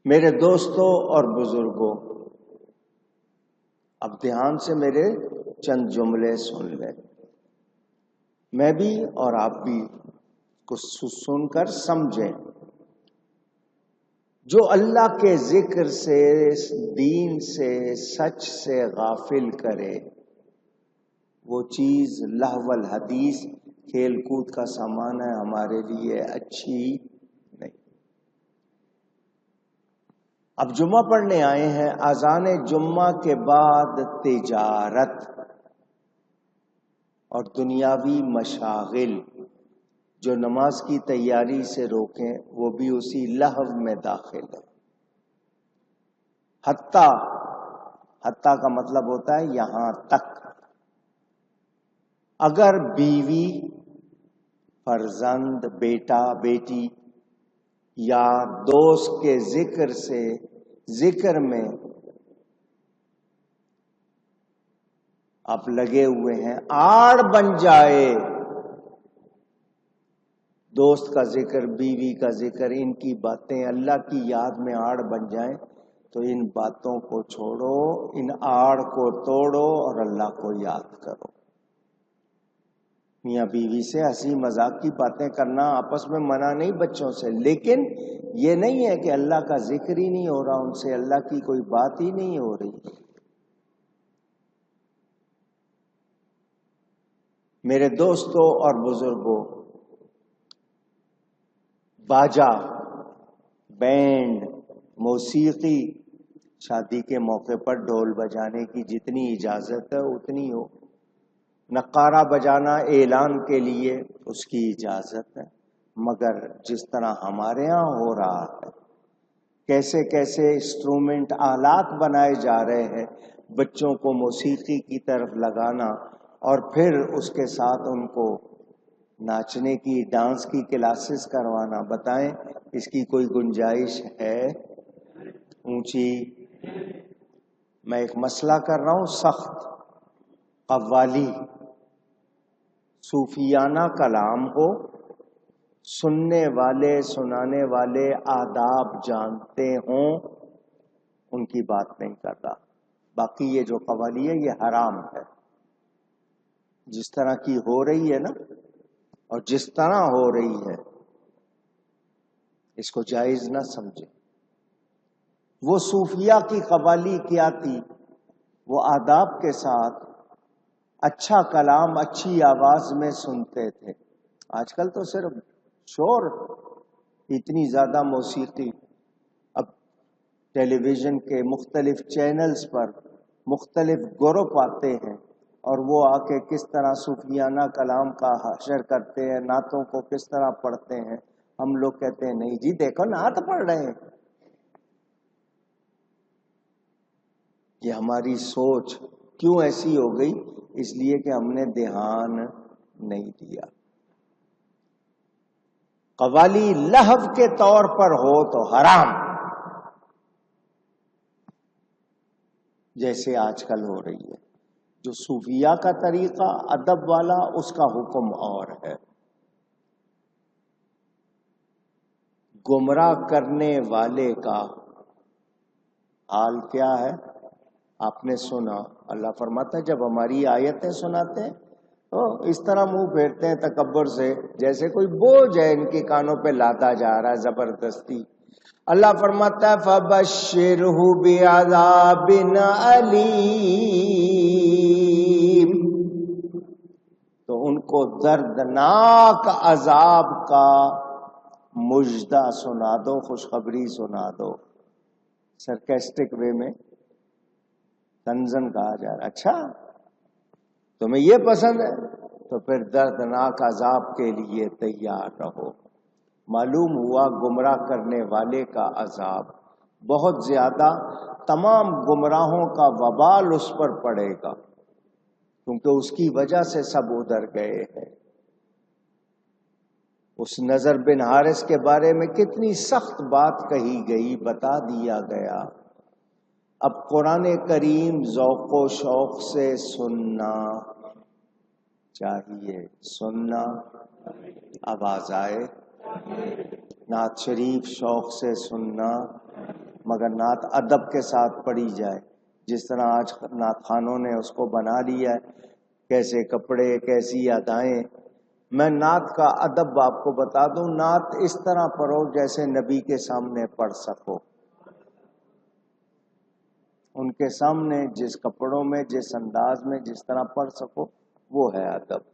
میرے دوستوں اور بزرگوں، اب دھیان سے میرے چند جملے سن لیں. میں بھی اور آپ بھی کچھ سن کر سمجھیں. جو اللہ کے ذکر سے، دین سے، سچ سے غافل کرے، وہ چیز لہو الحدیث، کھیل کود کا سامان ہے، ہمارے لیے اچھی نہیں. اب جمعہ پڑھنے آئے ہیں. اذان جمعہ کے بعد تجارت اور دنیاوی مشاغل جو نماز کی تیاری سے روکیں، وہ بھی اسی لہو میں داخل ہے. حتیٰ کا مطلب ہوتا ہے یہاں تک. اگر بیوی، فرزند، بیٹا، بیٹی یا دوست کے ذکر میں آپ لگے ہوئے ہیں، آڑ بن جائے، دوست کا ذکر، بیوی کا ذکر، ان کی باتیں اللہ کی یاد میں آڑ بن جائیں، تو ان باتوں کو چھوڑو، ان آڑ کو توڑو اور اللہ کو یاد کرو. میاں بیوی سے ہنسی مذاق کی باتیں کرنا آپس میں منع نہیں بچوں سے، لیکن یہ نہیں ہے کہ اللہ کا ذکر ہی نہیں ہو رہا، ان سے اللہ کی کوئی بات ہی نہیں ہو رہی. میرے دوستوں اور بزرگوں، باجا، بینڈ، موسیقی، شادی کے موقع پر ڈھول بجانے کی جتنی اجازت ہے اتنی ہو. نقارہ بجانا اعلان کے لیے اس کی اجازت ہے، مگر جس طرح ہمارے ہاں ہو رہا ہے، کیسے کیسے انسٹرومنٹ، آلات بنائے جا رہے ہیں، بچوں کو موسیقی کی طرف لگانا اور پھر اس کے ساتھ ان کو ناچنے کی، ڈانس کی کلاسز کروانا، بتائیں اس کی کوئی گنجائش ہے؟ اونچی. میں ایک مسئلہ کر رہا ہوں سخت. قوالی، صوفیانہ کلام ہو، سننے والے، سنانے والے آداب جانتے ہوں، ان کی بات نہیں کرتا. باقی یہ جو قوالی ہے یہ حرام ہے. جس طرح کی ہو رہی ہے نا، اور جس طرح ہو رہی ہے، اس کو جائز نہ سمجھے. وہ صوفیہ کی قوالی کیا تھی؟ وہ آداب کے ساتھ اچھا کلام اچھی آواز میں سنتے تھے. آج کل تو صرف شور، اتنی زیادہ موسیقی. اب ٹیلی ویژن کے مختلف چینلز پر مختلف گروپ آتے ہیں اور وہ آ کے کس طرح صوفیانہ کلام کا حشر کرتے ہیں، نعتوں کو کس طرح پڑھتے ہیں. ہم لوگ کہتے ہیں نہیں جی دیکھو نعت پڑھ رہے ہیں. یہ ہماری سوچ کیوں ایسی ہو گئی؟ اس لیے کہ ہم نے دھیان نہیں دیا. قوالی لہو کے طور پر ہو تو حرام، جیسے آج کل ہو رہی ہے. جو صوفیہ کا طریقہ ادب والا، اس کا حکم اور ہے. گمراہ کرنے والے کا حال کیا ہے؟ آپ نے سنا، اللہ فرماتا ہے جب ہماری آیتیں سناتے ہیں تو اس طرح منہ پھیرتے ہیں تکبر سے، جیسے کوئی بوجھ ہے ان کے کانوں پہ لادا جا رہا ہے زبردستی. اللہ فرماتا ہے فَبَشِّرْهُ بِعَذَابٍ أَلِيمٍ، تو ان کو دردناک عذاب کا مژدہ سنا دو، خوشخبری سنا دو. سرکیسٹک وے میں تنزن کہا جا رہا. اچھا تمہیں یہ پسند ہے تو پھر دردناک عذاب کے لیے تیار رہو. معلوم ہوا گمراہ کرنے والے کا عذاب بہت زیادہ، تمام گمراہوں کا وبال اس پر پڑے گا، کیونکہ اس کی وجہ سے سب ادھر گئے ہیں. اس نضر بن حارث کے بارے میں کتنی سخت بات کہی گئی، بتا دیا گیا. اب قرآن کریم ذوق و شوق سے سننا چاہیے. سننا، آواز آئے. نعت شریف شوق سے سننا مگر نعت ادب کے ساتھ پڑھی جائے، جس طرح آج نعت خانوں نے اس کو بنا لیا ہے، کیسے کپڑے، کیسی ادائیں۔ میں نعت کا ادب آپ کو بتا دوں، نعت اس طرح پڑھو جیسے نبی کے سامنے پڑھ سکو، ان کے سامنے جس کپڑوں میں، جس انداز میں، جس طرح پڑھ سکو، وہ ہے ادب۔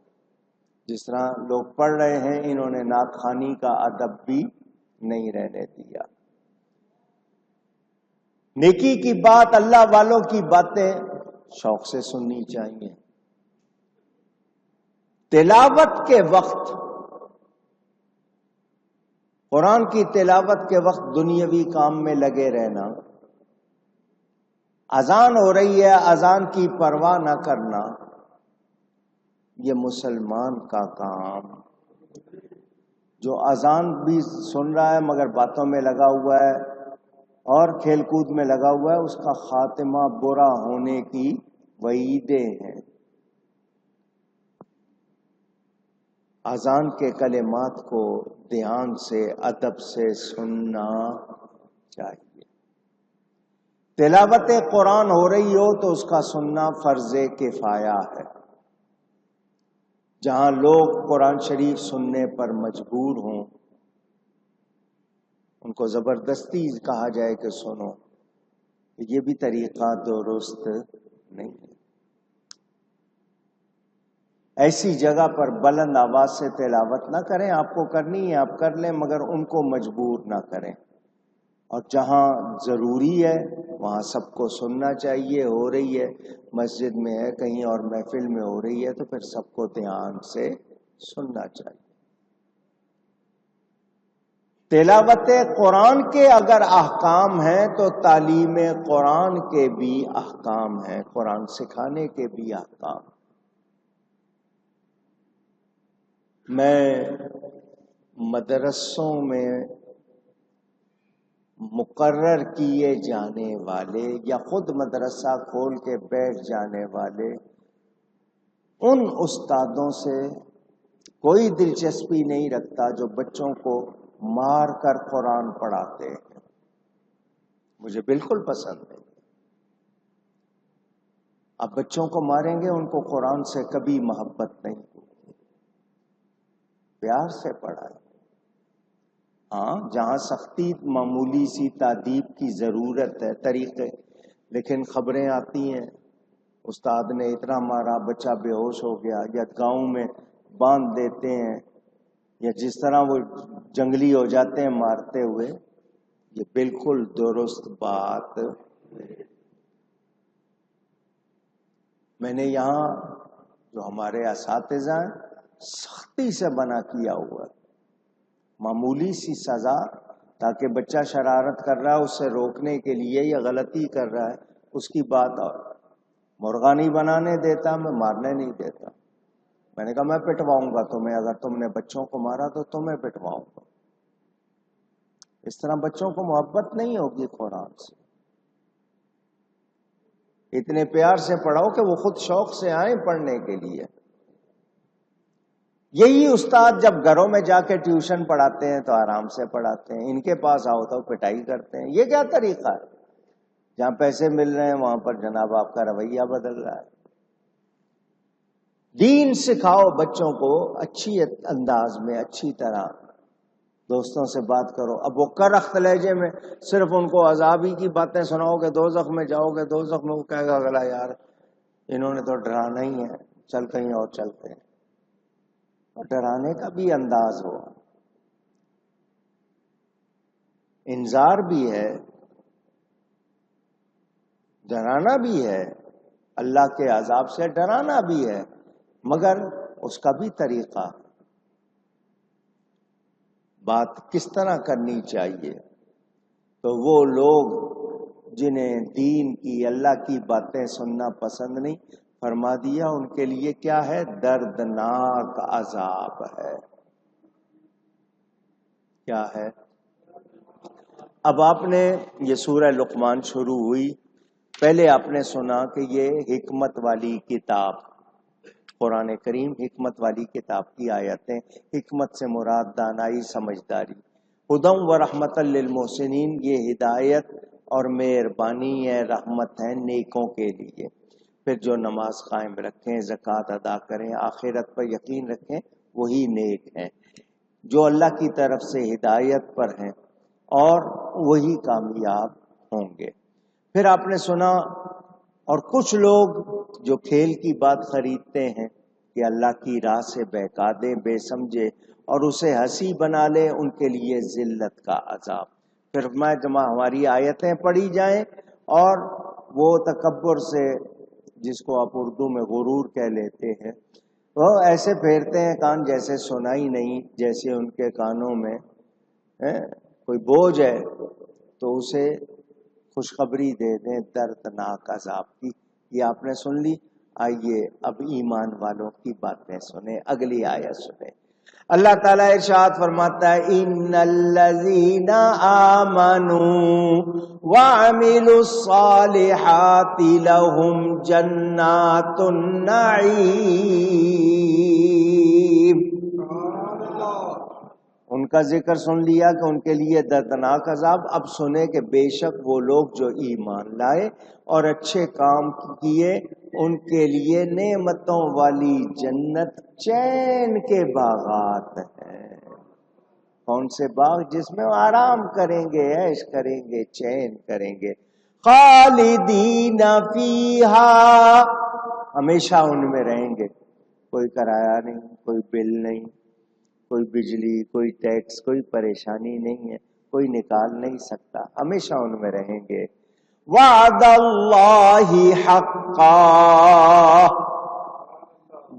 جس طرح لوگ پڑھ رہے ہیں، انہوں نے نعت خوانی کا ادب بھی نہیں رہنے دیا۔ نیکی کی بات، اللہ والوں کی باتیں شوق سے سننی چاہیے۔ تلاوت کے وقت، قرآن کی تلاوت کے وقت دنیاوی کام میں لگے رہنا، اذان ہو رہی ہے اذان کی پرواہ نہ کرنا، یہ مسلمان کا کام۔ جو اذان بھی سن رہا ہے مگر باتوں میں لگا ہوا ہے اور کھیل کود میں لگا ہوا ہے، اس کا خاتمہ برا ہونے کی وعیدیں ہیں۔ اذان کے کلمات کو دھیان سے، ادب سے سننا چاہیے۔ تلاوت قرآن ہو رہی ہو تو اس کا سننا فرض کفایہ ہے۔ جہاں لوگ قرآن شریف سننے پر مجبور ہوں، ان کو زبردستی کہا جائے کہ سنو، یہ بھی طریقہ درست نہیں ہے۔ ایسی جگہ پر بلند آواز سے تلاوت نہ کریں، آپ کو کرنی ہے آپ کر لیں، مگر ان کو مجبور نہ کریں۔ اور جہاں ضروری ہے وہاں سب کو سننا چاہیے، ہو رہی ہے مسجد میں ہے، کہیں اور محفل میں ہو رہی ہے، تو پھر سب کو دھیان سے سننا چاہیے۔ تلاوت قرآن کے اگر احکام ہیں تو تعلیم قرآن کے بھی احکام ہیں، قرآن سکھانے کے بھی احکام۔ میں مدرسوں میں مقرر کیے جانے والے یا خود مدرسہ کھول کے بیٹھ جانے والے ان استادوں سے کوئی دلچسپی نہیں رکھتا جو بچوں کو مار کر قرآن پڑھاتے ہیں، مجھے بالکل پسند نہیں۔ اب بچوں کو ماریں گے، ان کو قرآن سے کبھی محبت نہیں ہوگی۔ پیار سے پڑھائیں۔ ہاں جہاں سختی، معمولی سی تادیب کی ضرورت ہے، طریقے، لیکن خبریں آتی ہیں استاد نے اتنا مارا بچہ بے ہوش ہو گیا، یا گاؤں میں باندھ دیتے ہیں، یا جس طرح وہ جنگلی ہو جاتے ہیں مارتے ہوئے، یہ بالکل درست بات۔ میں نے یہاں جو ہمارے اساتذہ ہیں سختی سے منع کیا ہوا ہے، معمولی سی سزا، تاکہ بچہ شرارت کر رہا ہے اسے روکنے کے لیے، یا غلطی کر رہا ہے اس کی بات، اور مرغا نہیں بنانے دیتا، میں مارنے نہیں دیتا۔ میں نے کہا میں پٹواؤں گا تمہیں، اگر تم نے بچوں کو مارا تو تمہیں پٹواؤں گا۔ اس طرح بچوں کو محبت نہیں ہوگی قرآن سے۔ اتنے پیار سے پڑھاؤ کہ وہ خود شوق سے آئیں پڑھنے کے لیے۔ یہی استاد جب گھروں میں جا کے ٹیوشن پڑھاتے ہیں تو آرام سے پڑھاتے ہیں، ان کے پاس آؤ تو پٹائی کرتے ہیں۔ یہ کیا طریقہ ہے؟ جہاں پیسے مل رہے ہیں وہاں پر جناب آپ کا رویہ بدل رہا ہے۔ دین سکھاؤ بچوں کو اچھی انداز میں، اچھی طرح دوستوں سے بات کرو۔ اب وہ کرخت لہجے میں صرف ان کو عذابی کی باتیں سناؤ گے، دوزخ میں جاؤ گے، دوزخ میں وہ کہے گا اگلا یار انہوں نے تو ڈرانا ہی ہے، چل کہیں اور چلتے ہیں۔ اور ڈرانے کا بھی انداز ہو، انذار بھی ہے، ڈرانا بھی ہے، اللہ کے عذاب سے ڈرانا بھی ہے، مگر اس کا بھی طریقہ، بات کس طرح کرنی چاہیے۔ تو وہ لوگ جنہیں دین کی، اللہ کی باتیں سننا پسند نہیں، فرما دیا ان کے لیے کیا ہے؟ دردناک عذاب ہے۔ کیا ہے؟ اب آپ نے یہ سورہ لقمان شروع ہوئی، پہلے آپ نے سنا کہ یہ حکمت والی کتاب، قرآن کریم حکمت والی کتاب کی آیتیں، حکمت سے مراد دانائی، سمجھداری۔ ہدی و رحمت للمحسنین، یہ ہدایت اور مہربانی ہے، رحمت ہے نیکوں کے لیے۔ پھر جو نماز قائم رکھیں، زکوٰۃ ادا کریں، آخرت پر یقین رکھیں، وہی نیک ہیں، جو اللہ کی طرف سے ہدایت پر ہیں، اور وہی کامیاب ہوں گے۔ پھر آپ نے سنا، اور کچھ لوگ جو کھیل کی بات خریدتے ہیں کہ اللہ کی راہ سے بہکا دیں بے سمجھے اور اسے ہنسی بنا لیں، ان کے لیے ذلت کا عذاب۔ پھر میں جمع ہماری آیتیں پڑھی جائیں اور وہ تکبر سے، جس کو آپ اردو میں غرور کہہ لیتے ہیں، وہ ایسے پھیرتے ہیں کان جیسے سنا ہی نہیں، جیسے ان کے کانوں میں کوئی بوجھ ہے، تو اسے خوشخبری دے دیں دردناک عذاب کی۔ یہ آپ نے سن لی۔ آئیے اب ایمان والوں کی باتیں سنیں، اگلی آیت سنیں۔ اللہ تعالیٰ ارشاد فرماتا ہے، ان الذین آمنوا وعملوا الصالحات لهم جنات النعیم۔ ان کا ذکر سن لیا کہ ان کے لیے دردناک عذاب۔ اب سنیں کہ بے شک وہ لوگ جو ایمان لائے اور اچھے کام کیے، ان کے لیے نعمتوں والی جنت، چین کے باغات ہیں۔ کون سے باغ؟ جس میں وہ آرام کریں گے، عیش کریں گے، چین کریں گے۔ خالدین فیہا، ہمیشہ ان میں رہیں گے، کوئی کرایہ نہیں، کوئی بل نہیں، کوئی بجلی، کوئی ٹیکس، کوئی پریشانی نہیں ہے، کوئی نکال نہیں سکتا، ہمیشہ ان میں رہیں گے۔ وعد اللہ حقا،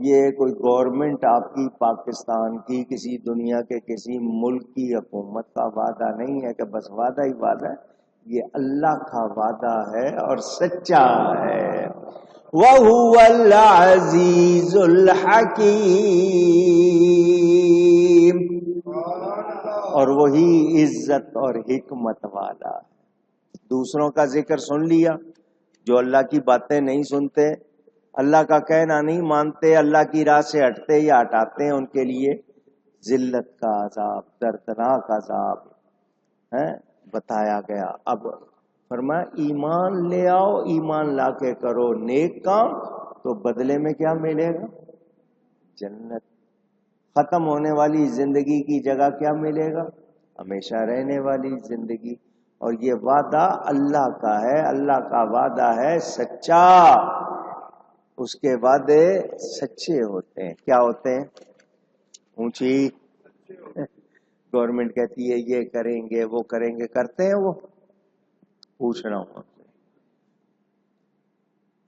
یہ کوئی گورنمنٹ آپ کی پاکستان کی، کسی دنیا کے کسی ملک کی حکومت کا وعدہ نہیں ہے کہ بس وعدہ ہی وعدہ ہے، یہ اللہ کا وعدہ ہے اور سچا ہے۔ وَهُوَ الْعَزِيزُ الْحَكِيمُ، اور وہی عزت اور حکمت والا۔ دوسروں کا ذکر سن لیا، جو اللہ کی باتیں نہیں سنتے، اللہ کا کہنا نہیں مانتے، اللہ کی راہ سے ہٹتے یا ہٹاتے ہیں، ان کے لیے ذلت کا عذاب، دردناک عذاب ہے بتایا گیا۔ اب فرمایا ایمان لے آؤ، ایمان لا کے کرو نیک کام، تو بدلے میں کیا ملے گا؟ جنت۔ ختم ہونے والی زندگی کی جگہ کیا ملے گا؟ ہمیشہ رہنے والی زندگی۔ اور یہ وعدہ اللہ کا ہے، اللہ کا وعدہ ہے سچا، اس کے وعدے سچے ہوتے ہیں۔ کیا ہوتے ہیں؟ اونچی گورنمنٹ کہتی ہے یہ کریں گے وہ کریں گے، کرتے ہیں وہ؟ پوچھ رہا ہوں آپ سے۔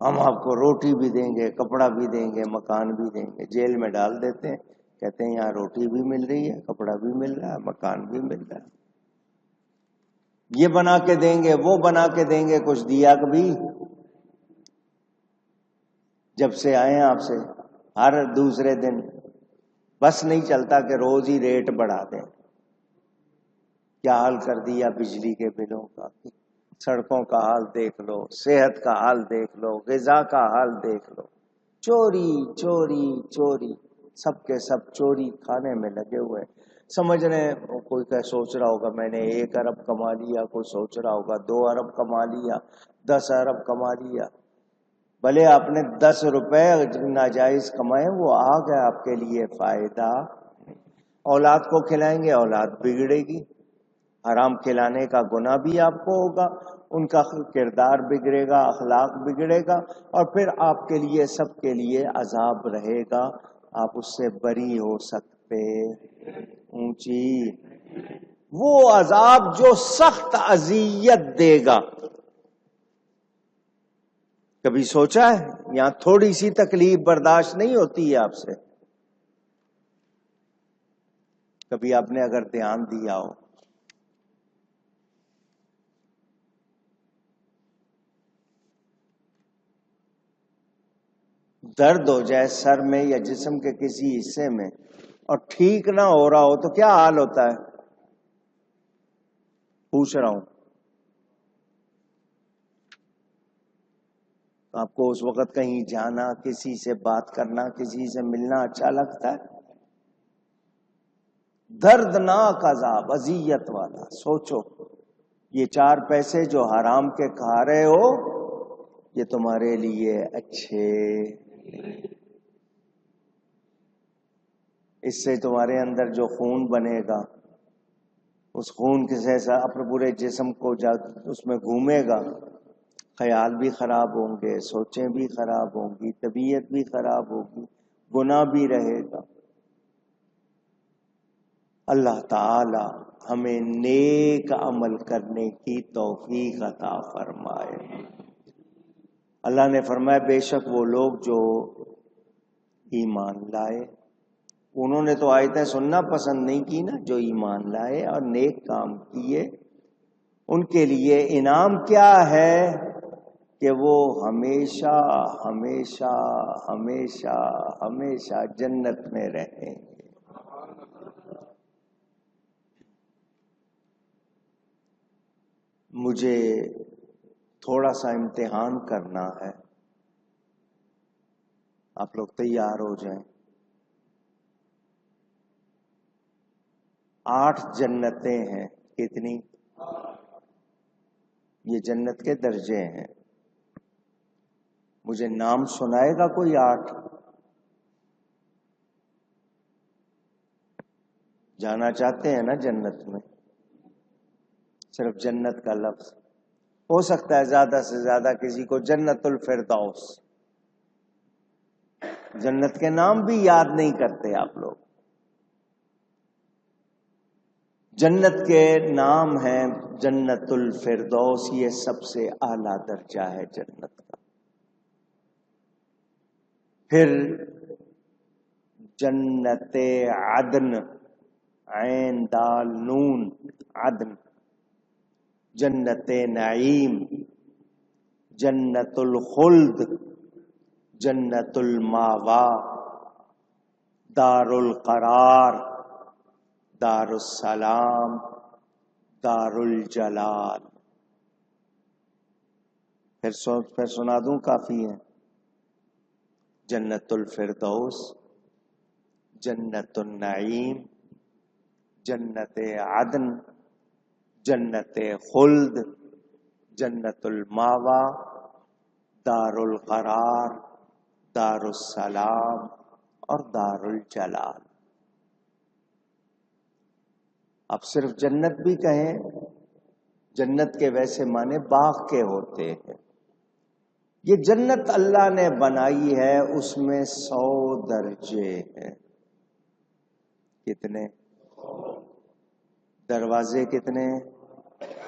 ہم آپ کو روٹی بھی دیں گے، کپڑا بھی دیں گے، مکان بھی دیں گے، جیل میں ڈال دیتے ہیں، کہتے ہیں یہاں روٹی بھی مل رہی ہے، کپڑا بھی مل رہا ہے، مکان بھی مل رہا ہے، یہ بنا کے دیں گے وہ بنا کے دیں گے، کچھ دیا کبھی؟ جب سے آئے ہیں آپ سے ہر دوسرے دن بس نہیں چلتا کہ روز ہی ریٹ بڑھا دیں۔ کیا حال کر دیا بجلی کے بلوں کا، سڑکوں کا حال دیکھ لو، صحت کا حال دیکھ لو، غذا کا حال دیکھ لو، چوری چوری چوری، سب کے سب چوری کھانے میں لگے ہوئے۔ سمجھ رہے ہیں کوئی کہ سوچ رہا ہوگا میں نے 1 ارب کما لیا، کوئی سوچ رہا ہوگا 2 ارب کما لیا، 10 ارب کما لیا۔ بھلے آپ نے 10 روپے ناجائز کمائے، وہ آ گیا آپ کے لیے فائدہ۔ اولاد کو کھلائیں گے، اولاد بگڑے گی، حرام کھلانے کا گناہ بھی آپ کو ہوگا، ان کا کردار بگڑے گا، اخلاق بگڑے گا، اور پھر آپ کے لیے سب کے لیے عذاب رہے گا، آپ اس سے بری ہو سکتے اونچی، وہ عذاب جو سخت اذیت دے گا۔ کبھی سوچا ہے؟ یہاں تھوڑی سی تکلیف برداشت نہیں ہوتی ہے آپ سے؟ کبھی آپ نے اگر دھیان دیا ہو، درد ہو جائے سر میں یا جسم کے کسی حصے میں اور ٹھیک نہ ہو رہا ہو تو کیا حال ہوتا ہے؟ پوچھ رہا ہوں۔ آپ کو اس وقت کہیں جانا، کسی سے بات کرنا، کسی سے ملنا اچھا لگتا ہے؟ دردناک عذاب، اذیت والا، سوچو۔ یہ 4 پیسے جو حرام کے کھا رہے ہو یہ تمہارے لیے اچھے، اس سے تمہارے اندر جو خون بنے گا اس خون کے سے اپنے پورے جسم کو اس میں گھومے گا، خیال بھی خراب ہوں گے، سوچیں بھی خراب ہوں گی، طبیعت بھی خراب ہوگی، گناہ بھی رہے گا۔ اللہ تعالی ہمیں نیک عمل کرنے کی توفیق عطا فرمائے۔ اللہ نے فرمایا بے شک وہ لوگ جو ایمان لائے، انہوں نے تو آیتیں سننا پسند نہیں کی نا، جو ایمان لائے اور نیک کام کیے ان کے لیے انعام کیا ہے کہ وہ ہمیشہ ہمیشہ ہمیشہ ہمیشہ جنت میں رہیں گے۔ مجھے تھوڑا سا امتحان کرنا ہے، آپ لوگ تیار ہو جائیں۔ 8 جنتیں ہیں، کتنی؟ یہ جنت کے درجے ہیں، مجھے نام سنائے گا کوئی 8؟ جانا چاہتے ہیں نا جنت میں؟ صرف جنت کا لفظ ہو سکتا ہے زیادہ سے زیادہ کسی کو جنت الفردوس، جنت کے نام بھی یاد نہیں کرتے آپ لوگ۔ جنت کے نام ہیں جنت الفردوس، یہ سب سے اعلیٰ درجہ ہے جنت کا۔ پھر جنت عدن، عین دال نون عدن، جنت نعیم، جنت الخلد، جنت الماوا، دار القرار، دار السلام، دار الجلال۔ پھر سنا دوں، کافی ہے۔ جنت الفردوس، جنت النعیم، جنت عدن، جنت خلد، جنت الماوا، دار القرار، دار السلام اور دار الجلال۔ اب صرف جنت بھی کہیں، جنت کے ویسے معنی باغ کے ہوتے ہیں۔ یہ جنت اللہ نے بنائی ہے، اس میں 100 درجے ہیں۔ کتنے؟ دروازے کتنے؟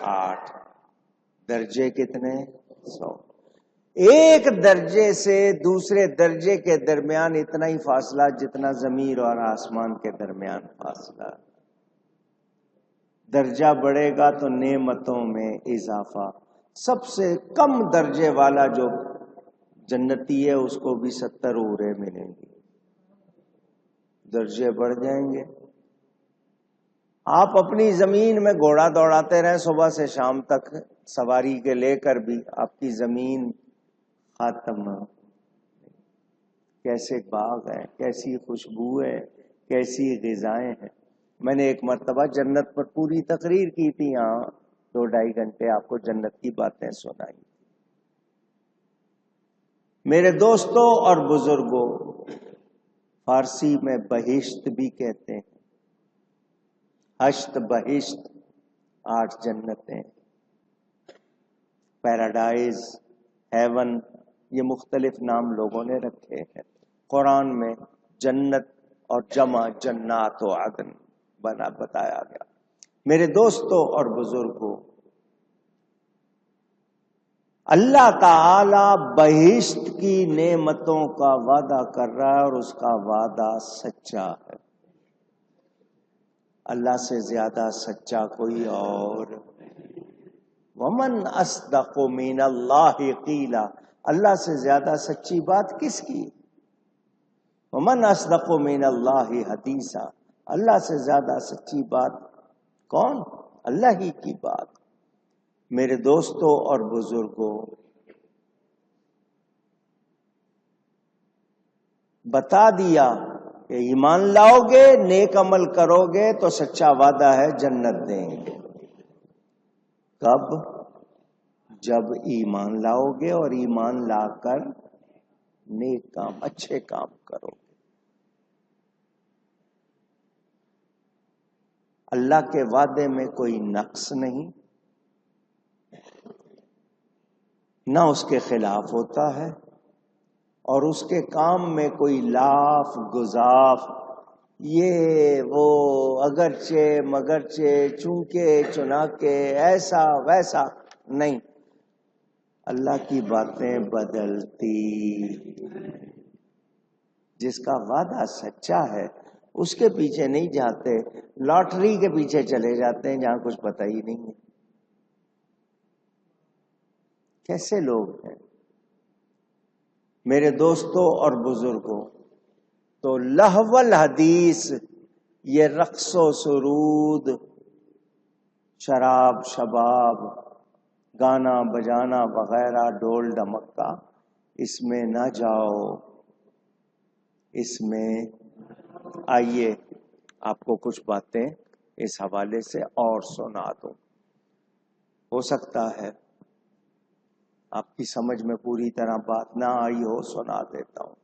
8۔ درجے کتنے؟ 100۔ ایک درجے سے دوسرے درجے کے درمیان اتنا ہی فاصلہ جتنا زمین اور آسمان کے درمیان فاصلہ۔ درجہ بڑھے گا تو نعمتوں میں اضافہ۔ سب سے کم درجے والا جو جنتی ہے اس کو بھی 70 حوریں ملیں گی۔ درجے بڑھ جائیں گے۔ آپ اپنی زمین میں گھوڑا دوڑاتے رہیں صبح سے شام تک سواری کے لے کر بھی، آپ کی زمین ختم۔ کیسے باغ ہیں، کیسی خوشبو ہے، کیسی غذائیں ہیں۔ میں نے ایک مرتبہ جنت پر پوری تقریر کی تھی، یہاں 2-2.5 گھنٹے آپ کو جنت کی باتیں سنائی۔ میرے دوستوں اور بزرگوں، فارسی میں بہشت بھی کہتے ہیں، اشت بہشت، 8 جنتیں، پیراڈائز، ہیون، یہ مختلف نام لوگوں نے رکھے ہیں۔ قرآن میں جنت اور جمع جنات و عدن بتایا گیا۔ میرے دوستوں اور بزرگوں، اللہ تعالی بہشت کی نعمتوں کا وعدہ کر رہا ہے اور اس کا وعدہ سچا ہے۔ اللہ سے زیادہ سچا کوئی اور۔ ومن اصدق من اللہ قیلا، اللہ سے زیادہ سچی بات کس کی؟ ومن اصدق من اللہ حدیثا، اللہ سے زیادہ سچی بات کون؟ اللہ ہی کی بات۔ میرے دوستوں اور بزرگوں، بتا دیا کہ ایمان لاؤ گے، نیک عمل کرو گے تو سچا وعدہ ہے جنت دیں گے۔ کب؟ جب ایمان لاؤ گے اور ایمان لا کر نیک کام، اچھے کام کرو گے۔ اللہ کے وعدے میں کوئی نقص نہیں، نہ اس کے خلاف ہوتا ہے، اور اس کے کام میں کوئی لاف گزاف، یہ وہ، اگرچہ مگرچہ، چونکہ چنانکہ، ایسا ویسا نہیں۔ اللہ کی باتیں بدلتی، جس کا وعدہ سچا ہے اس کے پیچھے نہیں جاتے، لاٹری کے پیچھے چلے جاتے ہیں جہاں کچھ پتہ ہی نہیں ہے۔ کیسے لوگ ہیں میرے دوستوں اور بزرگوں؟ تو لہو الحدیث، یہ رقص و سرود، شراب شباب، گانا بجانا وغیرہ، ڈول ڈمکا، اس میں نہ جاؤ، اس میں آئیے آپ کو کچھ باتیں اس حوالے سے اور سنا دوں، ہو سکتا ہے آپ کی سمجھ میں پوری طرح بات نہ آئی ہو، سنا دیتا ہوں۔